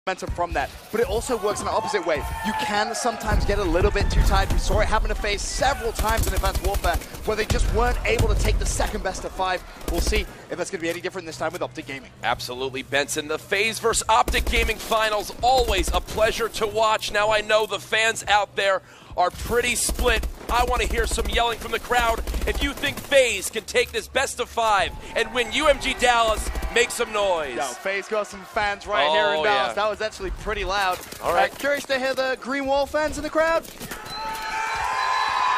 momentum from that, but it also works in the opposite way. You can sometimes get a little bit too tired. We saw it happen to FaZe several times in Advanced Warfare where they just weren't able to take the second best of 5. We'll see if that's going to be any different this time with OpTic Gaming. Absolutely, Benson. The FaZe vs. OpTic Gaming finals, always a pleasure to watch. Now I know the fans out there are pretty split. I want to hear some yelling from the crowd. If you think FaZe can take this best of 5 and win UMG Dallas, make some noise. Yo, FaZe got some fans right here in Dallas. Yeah. That was actually pretty loud. All right. Curious to hear the Green Wall fans in the crowd?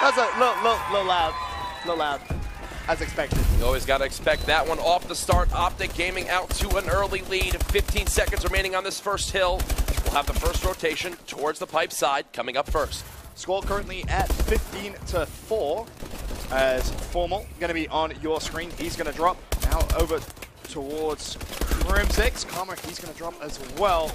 That's a little loud. A little loud. As expected. You always got to expect that one off the start. OpTic Gaming out to an early lead. 15 seconds remaining on this first hill. We'll have the first rotation towards the pipe side coming up first. Score currently at 15-4 as Formal going to be on your screen. He's going to drop now over towards Crim6. Karma, he's going to drop as well.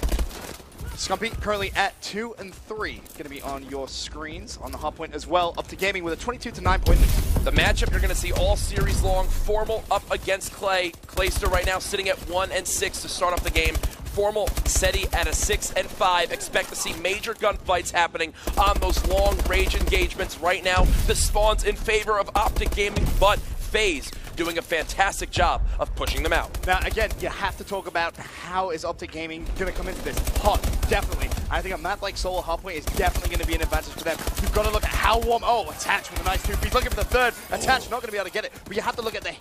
Scumpy currently at 2 and 3. Going to be on your screens on the hard point as well. OpTic Gaming with a 22-9 point lead. The matchup you're going to see all series long. Formal up against Clay. Clayster right now sitting at 1 and 6 to start off the game. Formal SETI at a 6 and 5. Expect to see major gunfights happening on those long range engagements. Right now, the spawn's in favor of OpTic Gaming, but FaZe doing a fantastic job of pushing them out. Now, again, you have to talk about how is OpTic Gaming going to come into this. Hot, definitely. I think a map like Solo Hardpoint is definitely going to be an advantage for them. You've got to look at how warm. Oh, Attach with a nice 2-piece. Looking for the third. Attach not going to be able to get it. But you have to look at the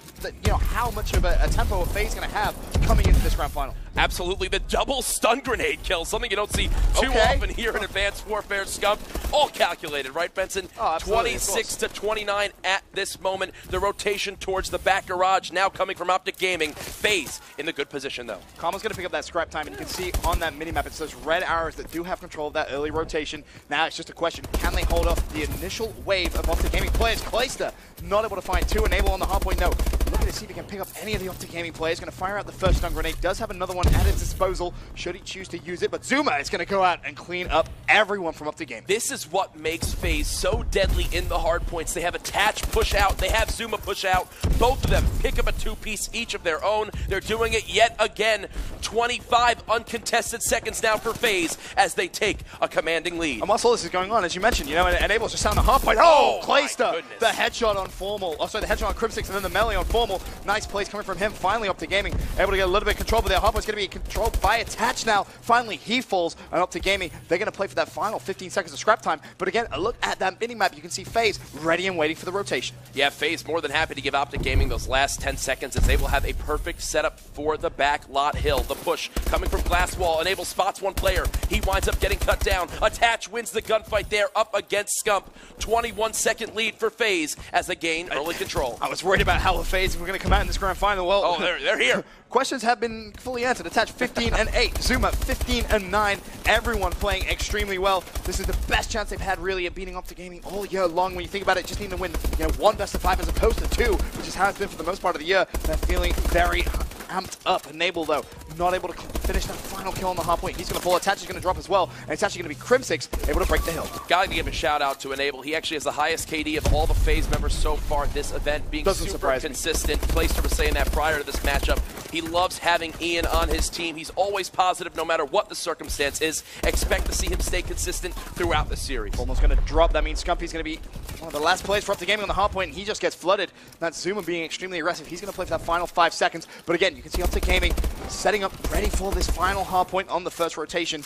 how much of a tempo a FaZe going to have coming into this grand final. Absolutely, the double stun grenade kill, something you don't see too often here in Advanced Warfare. Scump, all calculated, right, Benson? Oh, 26 to 29 at this moment. The rotation towards the back garage now coming from OpTic Gaming. FaZe in the good position, though. Karma's going to pick up that scrap time, and you can see on that minimap, it's those red arrows that do have control of that early rotation. Now it's just a question, can they hold off the initial wave of OpTic Gaming players? Clayster not able to find 2. Enable on the hardpoint, no. Looking to see if he can pick up any of the OpTic Gaming players. Going to fire out the first stun grenade. Does have another one at his disposal, should he choose to use it. But Zuma is going to go out and clean up everyone from OpTic Gaming. This is what makes FaZe so deadly in the hard points. They have Attach push out. They have Zuma push out. Both of them pick up a 2-piece each of their own. They're doing it yet again. 25 uncontested seconds now for FaZe as they take a commanding lead. And whilst all this is going on, as you mentioned, you know, and Enable's just on the hardpoint. Oh, Clayster! The headshot on Formal. Oh, sorry, the headshot on Crim6 and then the melee on Formal. Nice plays coming from him. Finally, OpTic Gaming able to get a little bit of control, but their hardpoint's going to be controlled by Attach now. Finally, he falls, and OpTic Gaming, they're going to play for that final 15 seconds of scrap time. But again, a look at that mini-map. You can see FaZe ready and waiting for the rotation. Yeah, FaZe more than happy to give OpTic Gaming those last 10 seconds as they will have a perfect setup for the back lot hill. The push coming from Glass Wall. Enable spots one player. He winds up getting cut down. Attach wins the gunfight there up against Scump. 21-second lead for FaZe as they gain early control. I was worried about how the FaZe were going to come out in this grand final. Well, oh, they're here. Questions have been fully answered. Attach 15 and 8. Zuma 15 and 9. Everyone playing extremely well. This is the best chance they've had really at beating OpTic Gaming all year long. When you think about it, just need to win 1 best of 5 as opposed to 2, which is how it's been for the most part of the year. They're feeling very amped up. Enable, though, not able to finish that final kill on the hardpoint. He's going to fall. Attach is going to drop as well. And it's actually going to be Crim6 able to break the hill. Got to give a shout out to Enable. He actually has the highest KD of all the FaZe members so far this event, being super consistent. Clayster was saying that prior to this matchup. He loves having Ian on his team. He's always positive no matter what the circumstance is. Expect to see him stay consistent throughout the series. Almost going to drop. That means Scumpy's going to be one of the last plays for OpTic Gaming on the hardpoint, and he just gets flooded. That's Zuma being extremely aggressive. He's going to play for that final 5 seconds. But again, you can see OpTic Gaming setting up ready for this final hardpoint on the first rotation.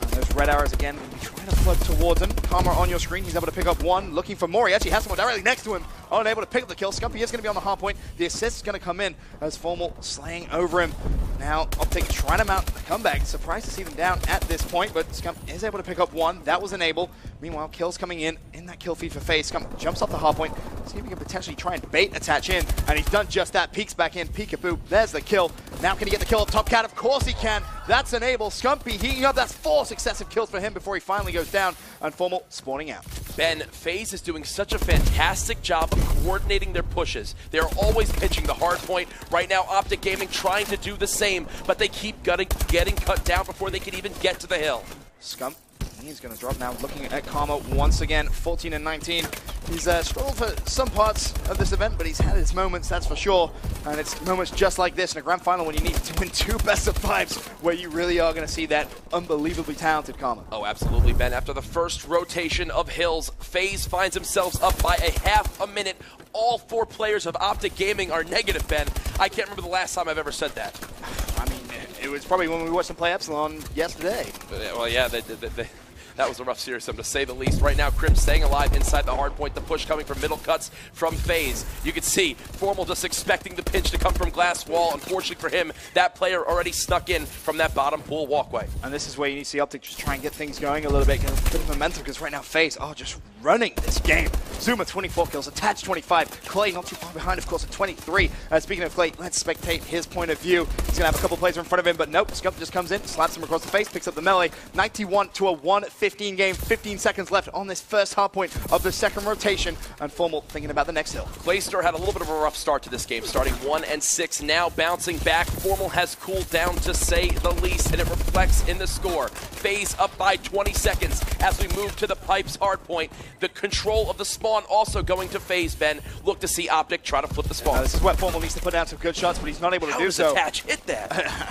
And those red arrows again, trying to flood towards him. Karma on your screen, he's able to pick up 1, looking for more. He actually has someone directly next to him, unable to pick up the kill. Scumpy is going to be on the hardpoint. The assist is going to come in as Formal slaying over him. Now OpTic trying to mount a comeback. Surprised to see them down at this point, but Scump is able to pick up 1. That was Enable. Meanwhile, kills coming in that kill feed for FaZe. Scump jumps off the hardpoint. See if he can potentially try and bait Attach in, and he's done just that. Peeks back in, peekaboo. There's the kill. Now can he get the kill up top cat? Of course he can. That's Enable. Scumpy heating up. That's 4 successive kills for him before he finally goes down, and Formal spawning out. Ben, FaZe is doing such a fantastic job of coordinating their pushes. They're always pitching the hard point. Right now, OpTic Gaming trying to do the same, but they keep getting cut down before they can even get to the hill. Scump, he's going to drop now, looking at Karma once again, 14 and 19. He's struggled for some parts of this event, but he's had his moments, that's for sure. And it's moments just like this in a grand final when you need to win 2 best-of-5s, where you really are going to see that unbelievably talented Karma. Oh, absolutely, Ben. After the first rotation of Hills, FaZe finds themselves up by a half a minute. All 4 players of OpTic Gaming are negative, Ben. I can't remember the last time I've ever said that. I mean, it was probably when we watched them play Epsilon yesterday. Well, yeah, that was a rough series, to say the least. Right now, Crim staying alive inside the hard point. The push coming from middle cuts from FaZe. You can see Formal just expecting the pinch to come from glass wall. Unfortunately for him, that player already snuck in from that bottom pool walkway. And this is where you need to see OpTic just try and get things going a little bit, get a bit of momentum, because right now FaZe are just running this game. Zuma 24 kills, Attach 25, Clay not too far behind, of course, at 23. Speaking of Clay, let's spectate his point of view. He's going to have a couple players in front of him, but nope, Scump just comes in, slaps him across the face, picks up the melee. 91 to a 1-15 game, 15 seconds left on this first hard point of the second rotation, and Formal thinking about the next hill. Clayster had a little bit of a rough start to this game, starting 1-6, now bouncing back. Formal has cooled down, to say the least, and it reflects in the score. FaZe up by 20 seconds as we move to the Pipes hard point. The control of the spawn also going to FaZe, Ben. Look to see OpTic try to flip the spawn. This is where Formal needs to put down some good shots, but he's not able to do so. How does Attach hit that?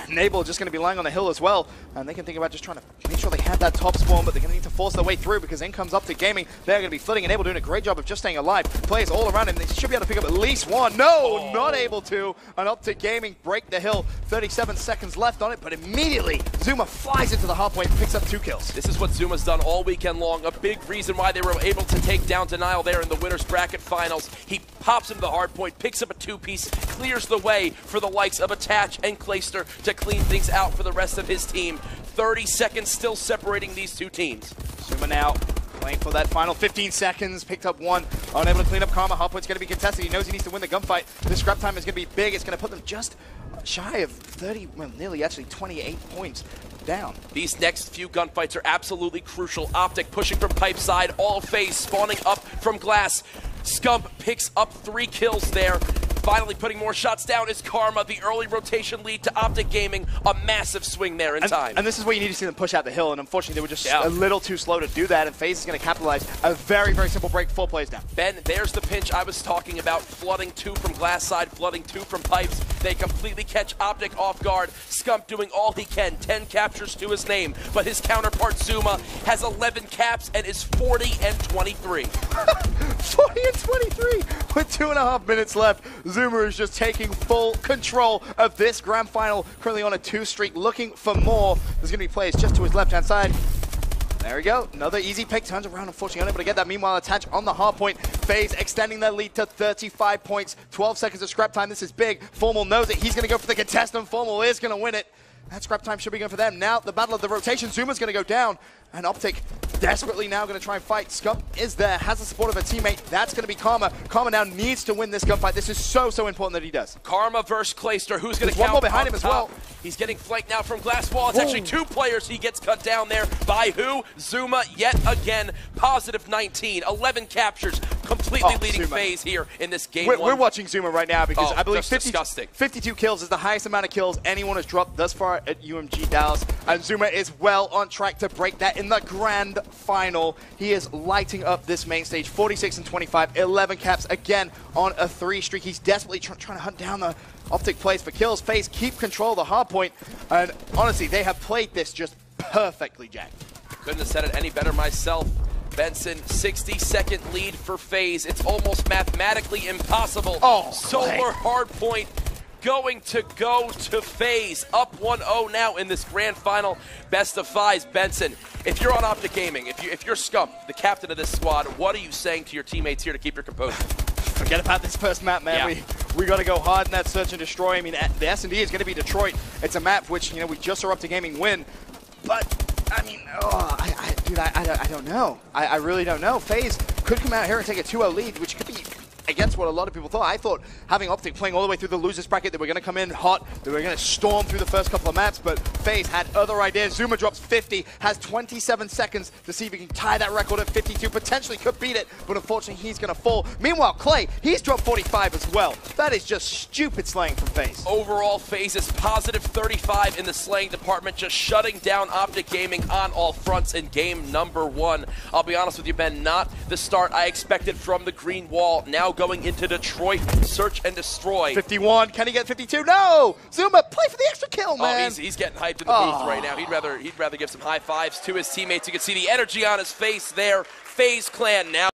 Nable just going to be lying on the hill as well, and they can think about just trying to make sure they have that top spawn, but they're going to need to force their way through, because in comes OpTic Gaming. They're going to be flitting, and Nable doing a great job of just staying alive. Players all around him. They should be able to pick up at least one. No, not able to. And OpTic Gaming break the hill. 37 seconds left on it, but immediately Zuma flies into the hard point and picks up 2 kills. This is what Zuma's done all weekend long. A big reason why they were able to take down Denial there in the winner's bracket finals. He pops into the hard point, picks up a 2-piece, clears the way for the likes of Attach and Clayster to clean things out for the rest of his team. 30 seconds still separating these 2 teams. Zuma now playing for that final 15 seconds, picked up 1, unable to clean up Karma. Hard point's going to be contested. He knows he needs to win the gunfight. This scrap time is going to be big. It's going to put them just shy of 30, well, nearly actually 28 points down. These next few gunfights are absolutely crucial. OpTic pushing from pipe side, all FaZe spawning up from glass. Scump picks up 3 kills there. Finally putting more shots down is Karma. The early rotation lead to OpTic Gaming. A massive swing there in time. And this is where you need to see them push out the hill, and unfortunately they were just a little too slow to do that, and FaZe is going to capitalize. A very, very simple break, 4 plays down. Ben, there's the pinch I was talking about. Flooding 2 from glass side, flooding 2 from pipes. They completely catch OpTic off guard. Scump doing all he can. 10 captures to his name, but his counterpart Zuma has 11 caps and is 40-23. 40-23 with 2.5 minutes left. Zuma is just taking full control of this grand final, currently on a 2 streak, looking for more. There's going to be players just to his left-hand side. There we go. Another easy pick. Turns around, unfortunately, unable to get that. Meanwhile, Attach on the hard point. FaZe extending their lead to 35 points. 12 seconds of scrap time. This is big. Formal knows it. He's going to go for the contest, and Formal is going to win it. That scrap time should be going for them. Now, the battle of the rotation. Zuma's going to go down, and OpTic desperately now going to try and fight. Scump is there, has the support of a teammate. That's going to be Karma. Karma now needs to win this gunfight. This is so, so important that he does. Karma versus Clayster. Who's going to count? One more behind him as well. He's getting flanked now from glass wall. It's actually 2 players. He gets cut down there by who? Zuma yet again. Positive 19. 11 captures. Completely leading Zuma. FaZe here in this game. We're watching Zuma right now because I believe 52 kills is the highest amount of kills anyone has dropped thus far at UMG Dallas. And Zuma is well on track to break that in the grand final. He is lighting up this main stage. 46-25, 11 caps again on a 3 streak. He's desperately trying to hunt down the OpTic plays for kills. FaZe keep control of the hard point, and honestly, they have played this just perfectly, Jack. Couldn't have said it any better myself. Benson, 60-second lead for FaZe. It's almost mathematically impossible. Solar hard point going to go to FaZe. Up 1-0 now in this grand final. Best of 5s. Benson, if you're on OpTic Gaming, if you're Scump, the captain of this squad, what are you saying to your teammates here to keep your composure? Forget about this first map, man. Yeah. We got to go hard in that search and destroy. I mean, the S&D is going to be Detroit. It's a map which, we just saw OpTic Gaming win. But, I mean, dude, I don't know. I really don't know. FaZe could come out here and take a 2-0 lead, which could be against what a lot of people thought. I thought having OpTic playing all the way through the losers bracket, they were going to come in hot, they were going to storm through the first couple of maps, but FaZe had other ideas. Zuma drops 50, has 27 seconds to see if he can tie that record at 52, potentially could beat it, but unfortunately he's going to fall. Meanwhile, Clay, he's dropped 45 as well. That is just stupid slaying from FaZe. Overall, FaZe is positive 35 in the slaying department, just shutting down OpTic Gaming on all fronts in game number 1. I'll be honest with you, Ben, not the start I expected from the green wall. Now going into Detroit, search and destroy. 51, can he get 52? No! Zuma, play for the extra kill, man! Oh, he's getting hyped in the booth right now. He'd rather give some high fives to his teammates. You can see the energy on his face there. FaZe Clan now